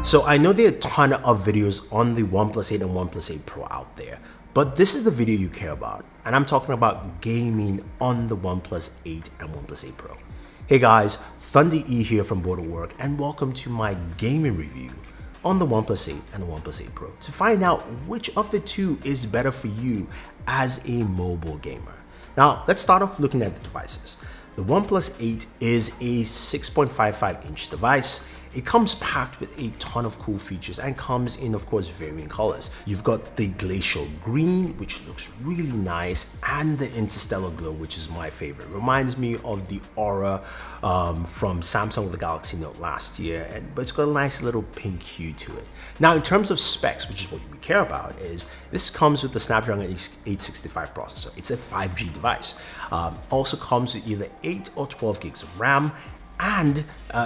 So I know there are a ton of videos on the OnePlus 8 and OnePlus 8 Pro out there, but this is the video you care about, and I'm talking about gaming on the OnePlus 8 and OnePlus 8 Pro. Hey guys, Thunder E here from Border Work, and welcome to my gaming review on the OnePlus 8 and the OnePlus 8 Pro to find out which of the two is better for you as a mobile gamer. Now, let's start off looking at the devices. The OnePlus 8 is a 6.55-inch device. It comes packed with a ton of cool features and comes in, of course, varying colors. You've got the glacial green, which looks really nice, and the interstellar glow, which is my favorite. Reminds me of the Aura from Samsung with the Galaxy Note last year, but it's got a nice little pink hue to it. Now, in terms of specs, which is what we care about, is this comes with the Snapdragon 865 processor. It's a 5G device. Also comes with either 8 or 12 gigs of RAM, and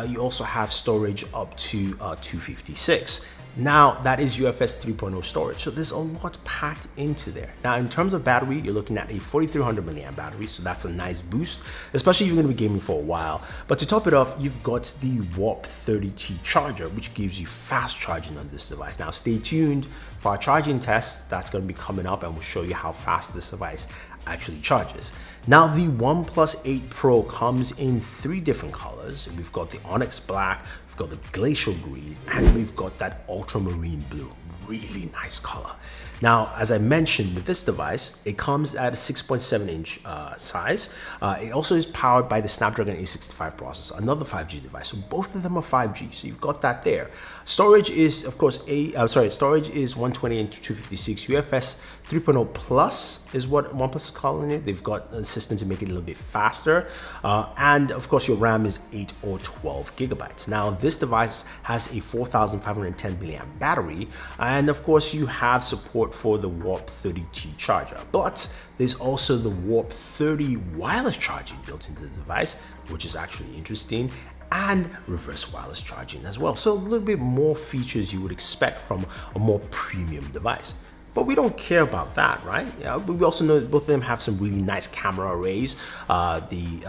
you also have storage up to 256. Now, that is UFS 3.0 storage, so there's a lot packed into there. Now, in terms of battery, you're looking at a 4300 milliamp battery, so that's a nice boost, especially if you're going to be gaming for a while. But to top it off, you've got the Warp 30T charger, which gives you fast charging on this device. Now, stay tuned for our charging test. That's going to be coming up, and we'll show you how fast this device actually charges. Now, the OnePlus 8 Pro comes in 3 different colors. We've got the Onyx Black, we've got the Glacial Green, and we've got that Ultramarine Blue. Really nice color. Now, as I mentioned, with this device, it comes at a 6.7-inch size. It also is powered by the Snapdragon 865 processor, another 5G device. So both of them are 5G. So you've got that there. Storage is, of course, storage is 128 into 256. UFS 3.0 Plus is what OnePlus is calling it. They've got a system to make it a little bit faster. And of course, your RAM is 8 or 12 gigabytes. Now, this device has a 4510 milliamp battery. And of course, you have support for the Warp 30T charger, but there's also the Warp 30 wireless charging built into the device, which is actually interesting, and reverse wireless charging as well. So a little bit more features you would expect from a more premium device. But we don't care about that, right? Yeah, we also know that both of them have some really nice camera arrays. The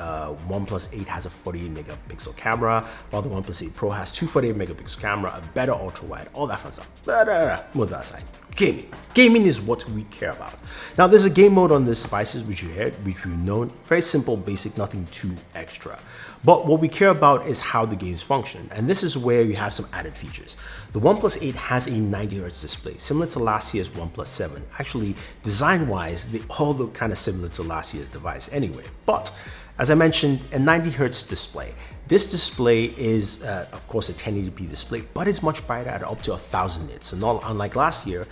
OnePlus 8 has a 48 megapixel camera, while the OnePlus 8 Pro has 2 48 megapixel camera, a better ultra wide, all that fun stuff. But move that aside. Gaming. Gaming is what we care about. Now, there's a game mode on this devices, which we've known. Very simple, basic, nothing too extra. But what we care about is how the games function, and this is where you have some added features. The OnePlus 8 has a 90Hz display, similar to last year's OnePlus 7. Actually, design-wise, they all look kind of similar to last year's device anyway. But as I mentioned, a 90Hz display. This display is, of course, a 1080p display, but it's much brighter at up to 1000 nits. And unlike last year,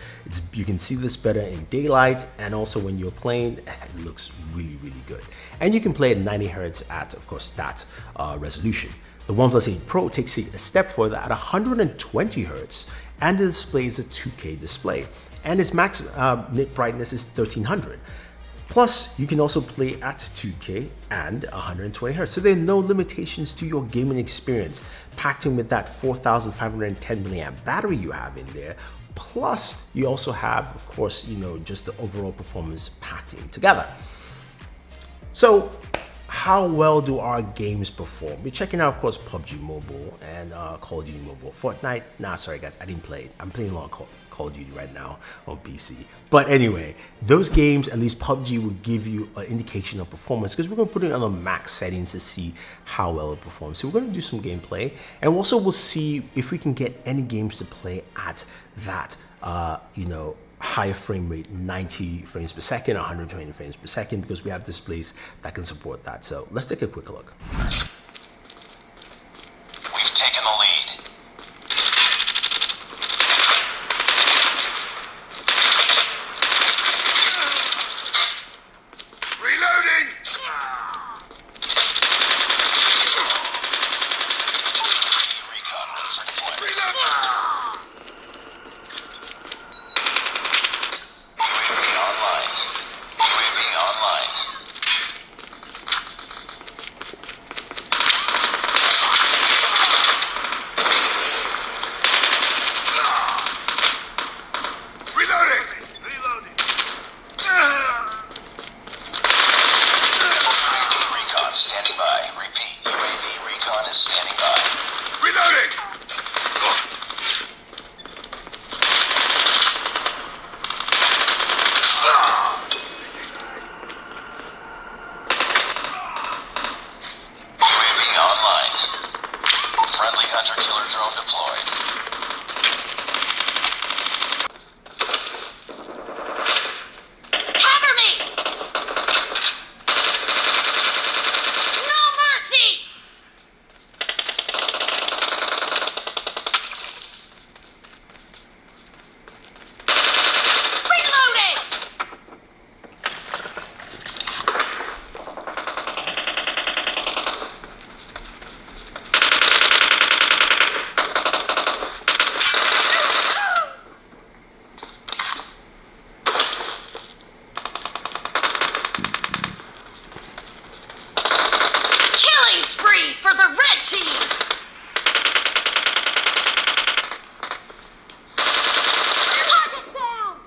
you can see this better in daylight, and also when you're playing, it looks really, really good. And you can play at 90 Hz at, of course, that resolution. The OnePlus 8 Pro takes it a step further at 120 Hz, and the display is a 2K display, and its max nit brightness is 1300. Plus, you can also play at 2K and 120 Hz. So there are no limitations to your gaming experience, packed in with that 4510 milliamp battery you have in there. Plus, you also have, of course, just the overall performance packed in together. So, how well do our games perform? We're checking out, of course, PUBG Mobile and Call of Duty Mobile. Fortnite, nah, sorry guys, I didn't play it. I'm playing a lot of Call of Duty right now on PC. But anyway, those games, at least PUBG, will give you an indication of performance, because we're going to put it on the max settings to see how well it performs. So we're going to do some gameplay, and also we'll see if we can get any games to play at that, higher frame rate, 90 frames per second, 120 frames per second, because we have displays that can support that. So let's take a quick look. We've taken the lead. Reloading! Recon ready for deployment. Reload! team. Target down.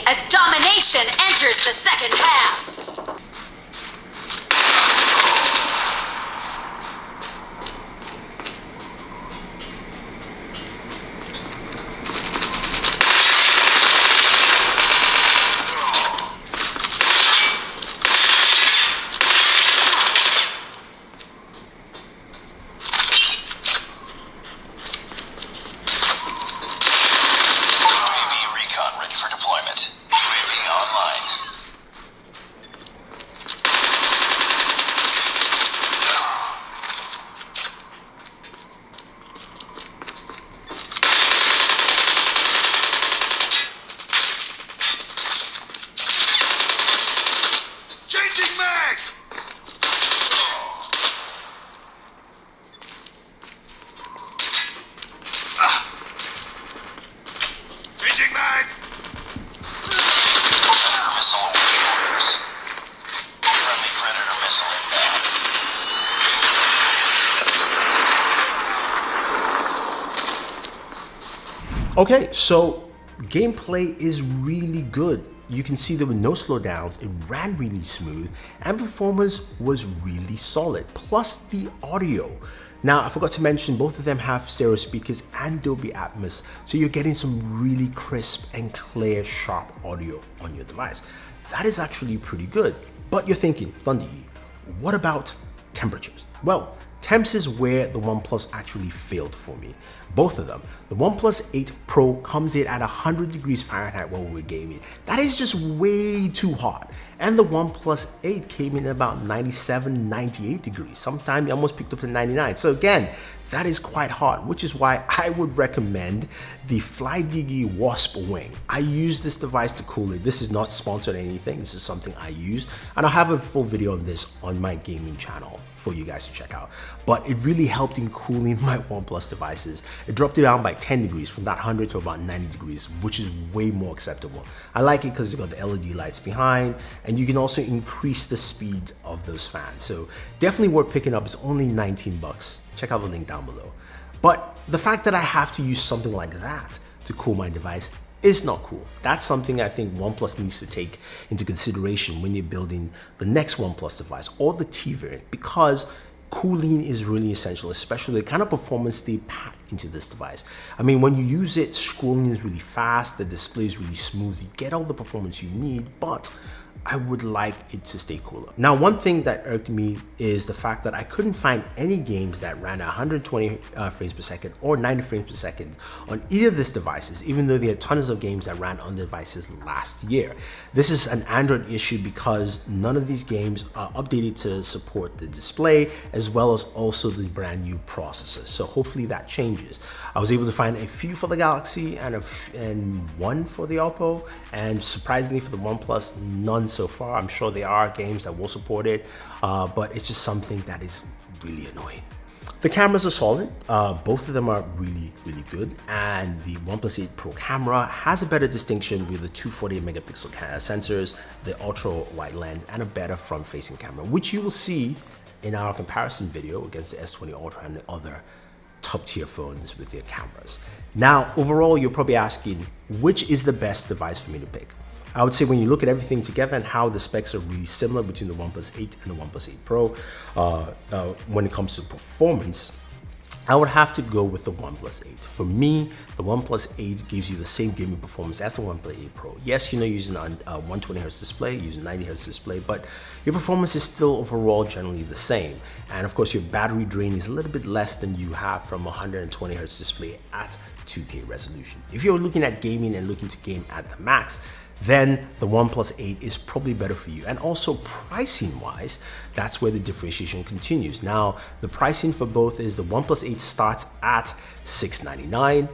As domination enters the second half. UAV recon ready for deployment. UAV online. Changing mag! Changing mag! Predator missile awaiting orders. Friendly Predator missile inbound. Okay, so gameplay is really good. You can see there were no slowdowns, it ran really smooth, and performance was really solid, plus the audio. Now, I forgot to mention both of them have stereo speakers and Dolby Atmos, so you're getting some really crisp and clear, sharp audio on your device. That is actually pretty good. But you're thinking, Thunder E, what about temperatures? Well, temps is where the OnePlus actually failed for me. Both of them. The OnePlus 8 Pro comes in at 100 degrees Fahrenheit while we're gaming. That is just way too hot. And the OnePlus 8 came in at about 97, 98 degrees. Sometimes it almost picked up to 99. So again, that is quite hot, which is why I would recommend the FlyDigi Wasp Wing. I use this device to cool it. This is not sponsored or anything. This is something I use, and I'll have a full video on this on my gaming channel for you guys to check out. But it really helped in cooling my OnePlus devices. It dropped it down by 10 degrees from that 100 to about 90 degrees, which is way more acceptable. I like it because it's got the LED lights behind, and you can also increase the speed of those fans. So definitely worth picking up. It's only 19 bucks. Check out the link down below. But the fact that I have to use something like that to cool my device is not cool. That's something I think OnePlus needs to take into consideration when you're building the next OnePlus device or the T variant, because cooling is really essential, especially the kind of performance they pack into this device. I mean, when you use it, scrolling is really fast, the display is really smooth, you get all the performance you need, but I would like it to stay cooler. Now, one thing that irked me is the fact that I couldn't find any games that ran at 120 frames per second or 90 frames per second on either of these devices, even though there are tons of games that ran on the devices last year. This is an Android issue because none of these games are updated to support the display as well as also the brand new processor. So hopefully that changes. I was able to find a few for the Galaxy and one for the Oppo, and surprisingly for the OnePlus, none so far. I'm sure there are games that will support it, but it's just something that is really annoying. The cameras are solid. Both of them are really good, and the OnePlus 8 Pro camera has a better distinction with the 248 megapixel sensors, the ultra wide lens, and a better front-facing camera, which you will see in our comparison video against the S20 Ultra and the other top-tier phones with their cameras. Now, overall, you're probably asking, which is the best device for me to pick? I would say when you look at everything together and how the specs are really similar between the OnePlus 8 and the OnePlus 8 Pro, when it comes to performance, I would have to go with the OnePlus 8. For me, the OnePlus 8 gives you the same gaming performance as the OnePlus 8 Pro. Yes, you're not using a 120Hz display, using 90Hz display, but your performance is still overall generally the same. And of course, your battery drain is a little bit less than you have from a 120Hz display at 2K resolution. If you're looking at gaming and looking to game at the max, then the OnePlus 8 is probably better for you. And also pricing wise, that's where the differentiation continues. Now, the pricing for both is the OnePlus 8 starts at $699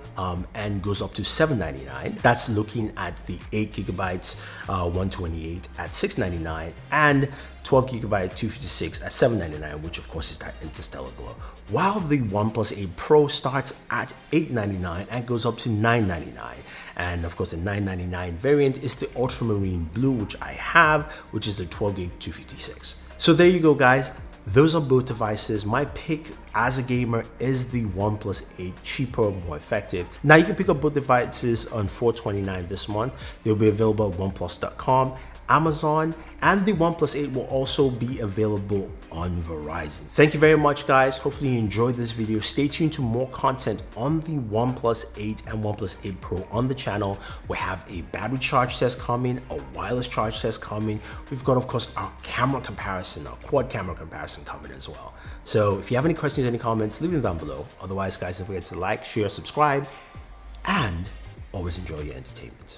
and goes up to $799. That's looking at the 8GB 128 at $699 and 12GB 256 at $799, which of course is that interstellar glow. While the OnePlus 8 Pro starts at $899 and goes up to $999. And of course the $999 variant is the ultramarine blue, which I have, which is the 12GB 256. So there you go, guys. Those are both devices. My pick as a gamer is the OnePlus 8, cheaper, more effective. Now you can pick up both devices on $429 this month. They'll be available at oneplus.com, Amazon, and the OnePlus 8 will also be available on Verizon. Thank you very much, guys. Hopefully you enjoyed this video. Stay tuned to more content on the OnePlus 8 and OnePlus 8 Pro on the channel. We have a battery charge test coming, a wireless charge test coming. We've got, of course, our camera comparison, our quad camera comparison coming as well. So if you have any questions, any comments, leave them down below. Otherwise, guys, don't forget to like, share, subscribe, and always enjoy your entertainment.